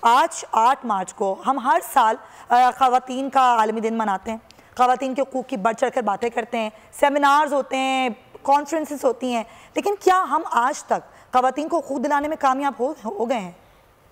आज 8 मार्च को हम हर साल ख़वातीन का आलमी दिन मनाते हैं, ख़वातीन के हकूक़ की बढ़ चढ़ कर बातें करते हैं, सेमिनार्स होते हैं, कॉन्फ्रेंसेस होती हैं, लेकिन क्या हम आज तक ख़वातीन को हकूक़ दिलाने में कामयाब हो गए हैं?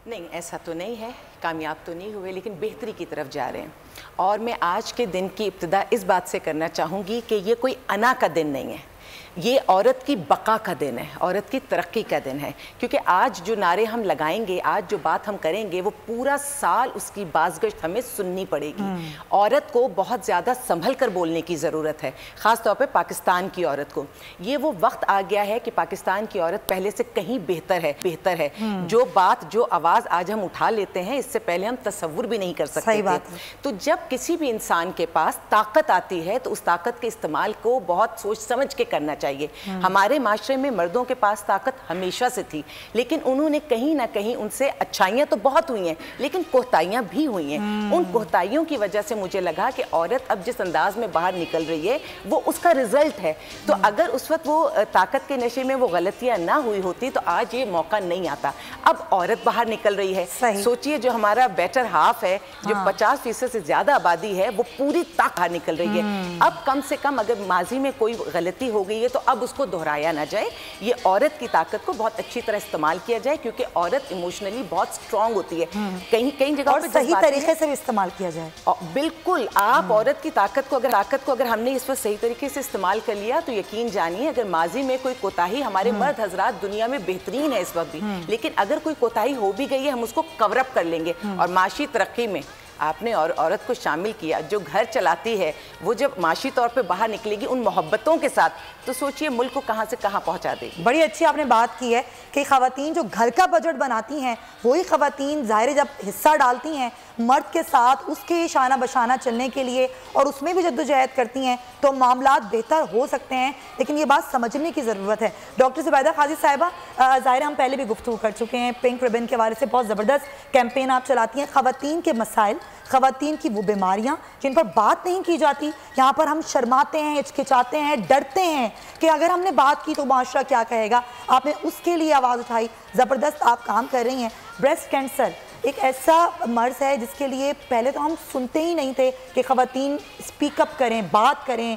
नहीं, ऐसा तो नहीं है, कामयाब तो नहीं हुए, लेकिन बेहतरी की तरफ जा रहे हैं। और मैं आज के दिन की इब्तिदा इस बात से करना चाहूँगी कि ये कोई अना का दिन नहीं है, ये औरत की बका का दिन है, औरत की तरक्की का दिन है। क्योंकि आज जो नारे हम लगाएंगे, आज जो बात हम करेंगे, वो पूरा साल उसकी बाज़गश्त हमें सुननी पड़ेगी। औरत को बहुत ज़्यादा संभल कर बोलने की ज़रूरत है, ख़ास तौर पे पाकिस्तान की औरत को। ये वो वक्त आ गया है कि पाकिस्तान की औरत पहले से कहीं बेहतर है। जो बात, जो आवाज़ आज हम उठा लेते हैं, इससे पहले हम तसव्वुर भी नहीं कर सकते थे। तो जब किसी भी इंसान के पास ताकत आती है तो उस ताकत के इस्तेमाल को बहुत सोच समझ के करना चाहिए। हमारे माशरे में मर्दों के पास ताकत हमेशा से थी, लेकिन उन्होंने कहीं ना कहीं, उनसे अच्छाइयाँ तो बहुत हुई हैं लेकिन कोताहियाँ भी हुई हैं। उन कोताहियों की वजह से मुझे लगा कि औरत अब जिस अंदाज में बाहर निकल रही है वो उसका रिजल्ट है। तो अगर उस वक्त वो ताकत के नशे में वो गलतियाँ ना हुई होती तो आज ये मौका नहीं आता। अब औरत बाहर निकल रही है। सोचिए, जो हमारा बेटर हाफ है, जो 50% से ज्यादा आबादी है, वो पूरी ताकत बाहर निकल रही है। अब कम से कम अगर माजी में कोई गलती हो गई है तो अब उसको दोहराया ना जाए, ये औरत की ताकत को बहुत अच्छी तरह इस्तेमाल किया जाए, क्योंकि औरत इमोशनली बहुत स्ट्रांग होती है। कहीं जगह पर सही तरीके से भी इस्तेमाल किया जाए। बिल्कुल, आप औरत की ताकत को अगर हमने इस पर सही तरीके से इस्तेमाल कर लिया तो यकीन जानिए, अगर माजी में कोई कोताही, हमारे मर्द हजरात दुनिया में बेहतरीन है इस वक्त भी, लेकिन अगर कोई कोताही हो भी गई है हम उसको कवर अप कर लेंगे। और माशी तरक्की में आपने और औरत को शामिल किया, जो घर चलाती है वो जब माशी तौर पे बाहर निकलेगी उन मोहब्बतों के साथ, तो सोचिए मुल्क को कहाँ से कहाँ पहुँचा देगी। बड़ी अच्छी आपने बात की है कि ख़वातीन जो घर का बजट बनाती हैं, वही ख़वातीन ज़ाहिर जब हिस्सा डालती हैं मर्द के साथ उसके शाना बशाना चलने के लिए और उसमें भी जद्दोजहद करती हैं, तो मामलात बेहतर हो सकते हैं। लेकिन ये बात समझने की ज़रूरत है। डॉक्टर ज़ुबैदा काजी साहिबा, ज़ाहिर हम पहले भी गुफ्तगू कर चुके हैं, पिंक रिबन के हवाले से बहुत ज़बरदस्त कैंपेन आप चलाती हैं। ख़वातीन के मसाइल, ख़वातीन की वो बीमारियाँ जिन पर बात नहीं की जाती, यहाँ पर हम शर्माते हैं, हिचकिचाते हैं, डरते हैं कि अगर हमने बात की तो माशरा क्या कहेगा। आपने उसके लिए आवाज़ उठाई, ज़बरदस्त आप काम कर रही हैं। ब्रेस्ट कैंसर एक ऐसा मर्ज़ है जिसके लिए पहले तो हम सुनते ही नहीं थे कि ख़वातीन स्पीकअप करें, बात करें,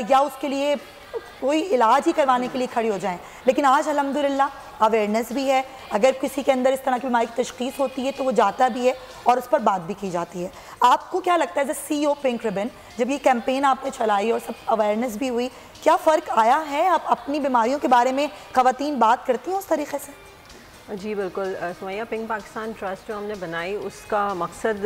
या उसके लिए कोई इलाज ही करवाने के लिए खड़ी हो जाएं। लेकिन आज अल्हम्दुलिल्लाह अवेयरनेस भी है। अगर किसी के अंदर इस तरह की बीमारी की तशख़ीस होती है तो वो जाता भी है और उस पर बात भी की जाती है। आपको क्या लगता है, as a CEO pink ribbon, जब ये कैंपेन आपने चलाई और सब अवेयरनेस भी हुई, क्या फ़र्क आया है? आप अपनी बीमारियों के बारे में ख़वातीन बात करती हैं उस तरीके से? जी बिल्कुल सुमैया, पिंक पाकिस्तान ट्रस्ट जो हमने बनाई उसका मकसद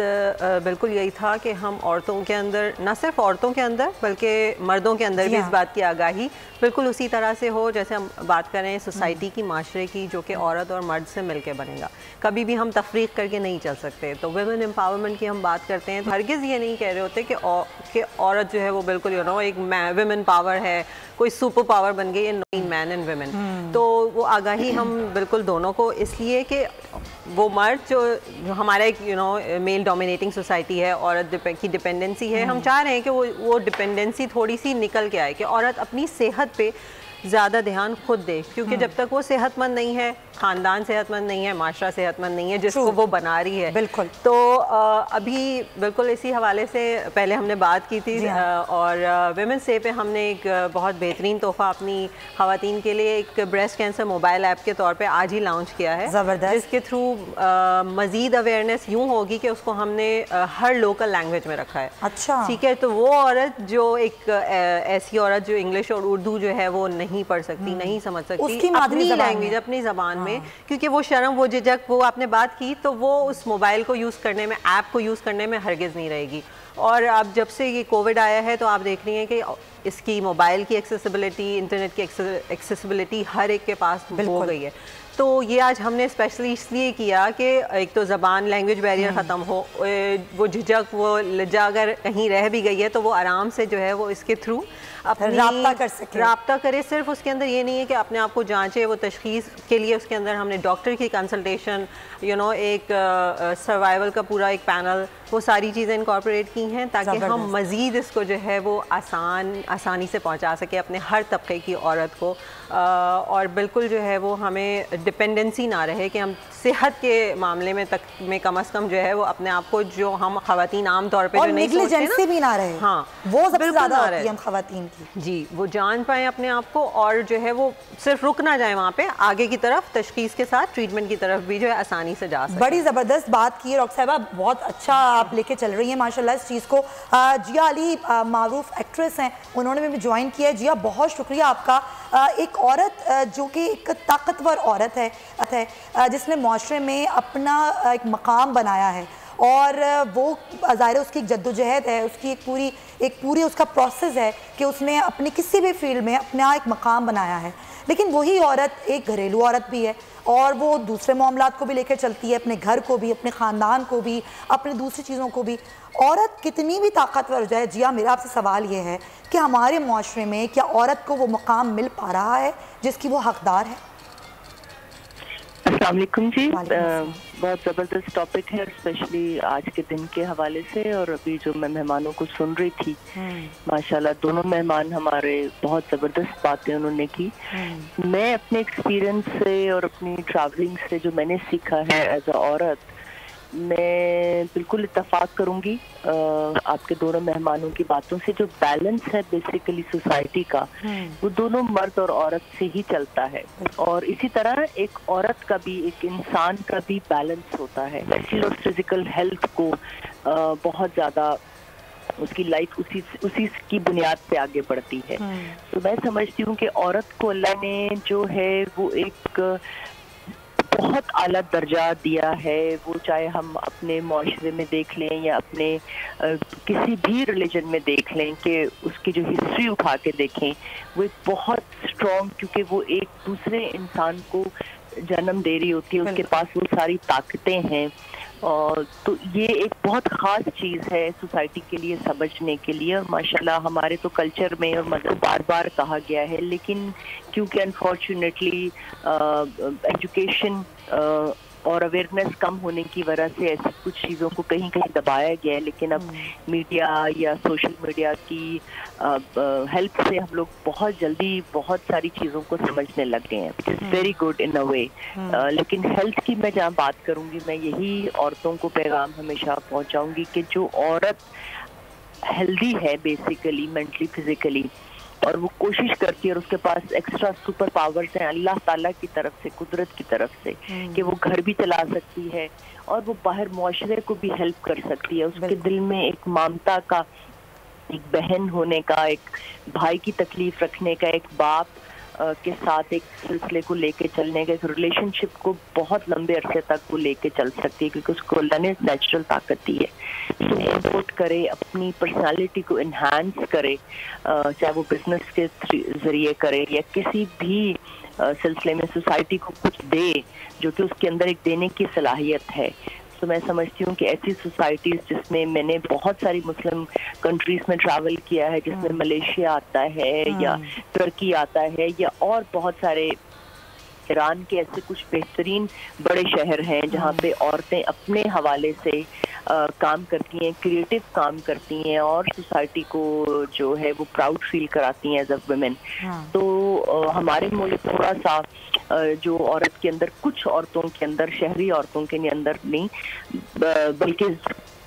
बिल्कुल यही था कि हम औरतों के अंदर, न सिर्फ औरतों के अंदर बल्कि मर्दों के अंदर भी इस बात की आगाही बिल्कुल उसी तरह से हो जैसे हम बात करें सोसाइटी की, माशरे की, जो कि औरत और मर्द से मिलकर बनेगा। कभी भी हम तफरीक करके नहीं चल सकते। तो वुमेन एम्पावरमेंट की हम बात करते हैं तो हरगिज़ ये नहीं कह रहे होते कि औरत जो है वो बिल्कुल एक वुमेन पावर है, कोई सुपर पावर बन गई है, मैन एंड वुमेन। तो वो आगाही हम बिल्कुल दोनों को, इसलिए कि वो मर्द जो हमारा एक मेल डोमिनेटिंग सोसाइटी है, औरत की डिपेंडेंसी है, हम चाह रहे हैं कि वो डिपेंडेंसी थोड़ी सी निकल के आए, कि औरत अपनी सेहत पे ज़्यादा ध्यान खुद दे, क्योंकि जब तक वो सेहतमंद नहीं है, ख़ानदान सेहतमंद नहीं है, माशरा सेहतमंद नहीं है जिसको वो बना रही है। बिल्कुल। तो अभी बिल्कुल इसी हवाले से पहले हमने बात की थी और वुमेन्स डे पे हमने एक बहुत बेहतरीन तोहफ़ा अपनी ख़वातीन के लिए एक ब्रेस्ट कैंसर मोबाइल ऐप के तौर पे आज ही लॉन्च किया है, जिसके थ्रू मज़ीद अवेयरनेस यूँ होगी कि उसको हमने हर लोकल लैंग्वेज में रखा है। अच्छा, ठीक है। तो वो औरत जो एक ऐसी औरत जो इंग्लिश और उर्दू जो है वो नहीं पढ़ सकती, नहीं समझ सकती अपनी लैंग्वेज, अपनी ज़बान में, क्योंकि वो शर्म, वो झिझक, वो आपने बात की, तो वो उस मोबाइल को यूज़ करने में, ऐप को यूज़ करने में हरगिज़ नहीं रहेगी। और अब जब से ये कोविड आया है तो आप देख रही हैं कि इसकी मोबाइल की एक्सेसिबिलिटी, इंटरनेट की एक्सेसिबिलिटी हर एक के पास हो गई है। तो ये आज हमने स्पेशली इसलिए किया कि एक तो ज़बान, लैंग्वेज बैरियर ख़त्म हो, वो झिझक, वो लज्जा अगर कहीं रह भी गई है तो वो आराम से जो है वो इसके थ्रू अपनी राब्ता करे। सिर्फ उसके अंदर ये नहीं है कि अपने आप को जांचे, वो तशख़ीस के लिए उसके अंदर हमने डॉक्टर की कंसल्टेशन, एक सर्वाइवल का पूरा एक पैनल, वो सारी चीज़ें इनकॉर्पोरेट की हैं ताकि हम मज़ीद इसको जो है वो आसानी से पहुंचा सके अपने हर तबके की औरत को। और बिल्कुल जो है वो हमें डिपेंडेंसी ना रहे कि हम सेहत के मामले में तक में कम से कम जो है वो अपने आप को, जो हम खवातीन आम तौर पे जो नहीं सोचते ना, भी ना रहे। हाँ, वो सबसे ज़्यादा होती है हम खवातीन की। जी, वो जान पाए अपने आप को और जो है वो सिर्फ रुक ना जाए वहाँ पे, आगे की तरफ तशखीस के साथ ट्रीटमेंट की तरफ भी जो है आसानी से जा सके। बड़ी ज़बरदस्त बात की है डॉक्टर साहिबा, बहुत अच्छा आप लेके चल रही हैं माशाल्लाह इस चीज़ को। जिया अली मारूफ एक्ट्रेस हैं, उन्होंने भी ज्वाइन किया है। जिया, बहुत शुक्रिया आपका। एक औरत जो कि एक ताकतवर औरत है जिसने माशरे में अपना एक मकाम बनाया है, और वो ज़ाहिर उसकी एक जद्दोजहद है, उसकी एक पूरी उसका प्रोसेस है कि उसने अपनी किसी भी फील्ड में अपना एक मकाम बनाया है। लेकिन वही औरत एक घरेलू औरत भी है, और वो दूसरे मामलात को भी लेकर चलती है, अपने घर को भी, अपने ख़ानदान को भी, अपने दूसरी चीज़ों को भी। औरत कितनी भी ताकतवर हो जाए, जिया मेरा आपसे सवाल ये है कि हमारे माशरे में क्या औरत को वो मकाम मिल पा रहा है जिसकी वो हकदार है? अस्सलाम वालेकुम जी, बहुत ज़बरदस्त टॉपिक है, स्पेशली आज के दिन के हवाले से। और अभी जो मैं मेहमानों को सुन रही थी, माशाल्लाह दोनों मेहमान हमारे बहुत ज़बरदस्त बातें उन्होंने की। मैं अपने एक्सपीरियंस से और अपनी ट्रैवलिंग से जो मैंने सीखा है एज अ औरत, मैं बिल्कुल इत्तफाक करूंगी आपके दोनों मेहमानों की बातों से। जो बैलेंस है बेसिकली सोसाइटी का, वो दोनों मर्द और औरत से ही चलता है। और इसी तरह एक औरत का भी, एक इंसान का भी बैलेंस होता है। मेंटल और फिजिकल हेल्थ को बहुत ज़्यादा उसकी लाइफ उसी की बुनियाद पे आगे बढ़ती है। तो मैं समझती हूँ कि औरत को अल्लाह ने जो है वो एक बहुत आला दर्जा दिया है। वो चाहे हम अपने माशरे में देख लें या अपने किसी भी रिलीजन में देख लें कि उसकी जो हिस्ट्री उठा के देखें, वो एक बहुत स्ट्रॉन्ग, क्योंकि वो एक दूसरे इंसान को जन्म दे रही होती है, उसके पास वो सारी ताकतें हैं। और तो ये एक बहुत ख़ास चीज़ है सोसाइटी के लिए समझने के लिए। और माशाल्लाह हमारे तो कल्चर में और मतलब बार बार कहा गया है, लेकिन क्योंकि अनफॉर्चुनेटली एजुकेशन और अवेयरनेस कम होने की वजह से ऐसी कुछ चीज़ों को कहीं कहीं दबाया गया है। लेकिन अब मीडिया या सोशल मीडिया की हेल्प से हम लोग बहुत जल्दी बहुत सारी चीज़ों को समझने लग गए हैं। इट्स वेरी गुड इन अ वे। लेकिन हेल्थ की मैं जहाँ बात करूँगी, मैं यही औरतों को पैगाम हमेशा पहुँचाऊँगी कि जो औरत हेल्दी है बेसिकली मेंटली फिजिकली, और वो कोशिश करती है और उसके पास एक्स्ट्रा सुपर पावर्स हैं अल्लाह ताला की तरफ से, कुदरत की तरफ से, कि वो घर भी चला सकती है और वो बाहर मुआशरे को भी हेल्प कर सकती है। उसके दिल में एक ममता का, एक बहन होने का, एक भाई की तकलीफ रखने का, एक बाप के साथ एक सिलसिले को लेके चलने का, एक रिलेशनशिप को बहुत लंबे अरसे तक वो लेके चल सकती है, क्योंकि उसको अल्लाह ने नेचुरल ताकत दी है। सपोर्ट करे, अपनी पर्सनालिटी को इन्हांस करे, चाहे वो बिजनेस के जरिए करे या किसी भी सिलसिले में सोसाइटी को कुछ दे जो कि उसके अंदर एक देने की सलाहियत है। तो मैं समझती हूँ कि ऐसी सोसाइटीज़ जिसमें मैंने बहुत सारी मुस्लिम कंट्रीज़ में ट्रैवल किया है, जिसमें मलेशिया आता है या तुर्की आता है या और बहुत सारे ईरान के ऐसे कुछ बेहतरीन बड़े शहर हैं जहाँ पे औरतें अपने हवाले से काम करती हैं, क्रिएटिव काम करती हैं और सोसाइटी को जो है वो प्राउड फील कराती हैं एज अ वुमेन। तो हमारे मुल्क थोड़ा सा जो औरत के अंदर, कुछ औरतों के अंदर, शहरी औरतों के अंदर नहीं बल्कि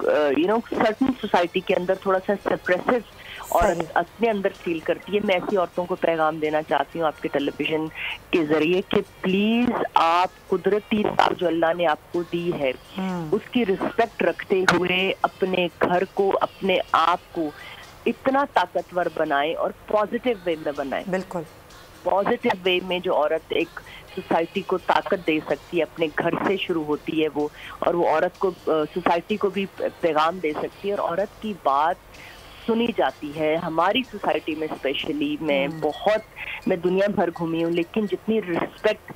सर्टन सोसाइटी के अंदर थोड़ा सा सप्रेसिव और अपने अंदर फील करती है। मैं ऐसी औरतों को पैगाम देना चाहती हूँ आपके टेलीविजन के जरिए कि प्लीज आप कुदरती ताकत जो अल्लाह ने आपको दी है उसकी रिस्पेक्ट रखते हुए अपने घर को, अपने आप को इतना ताकतवर बनाएं और पॉजिटिव वे में बनाएं। बिल्कुल पॉजिटिव वे में जो औरत एक सोसाइटी को ताकत दे सकती है, अपने घर से शुरू होती है वो, और वो औरत को सोसाइटी को भी पैगाम दे सकती है और औरत की बात सुनी जाती है। हमारी सोसाइटी में स्पेशली मैं दुनिया भर घूमी हूँ, लेकिन जितनी रिस्पेक्ट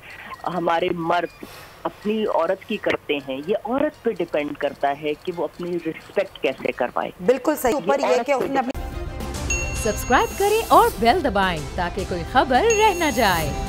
हमारे मर्द अपनी औरत की करते हैं, ये औरत पे डिपेंड करता है कि वो अपनी रिस्पेक्ट कैसे करवाए। बिल्कुल सही। ऊपर ये कि उसने सब्सक्राइब करें और बेल दबाएं ताकि कोई खबर रह न जाए।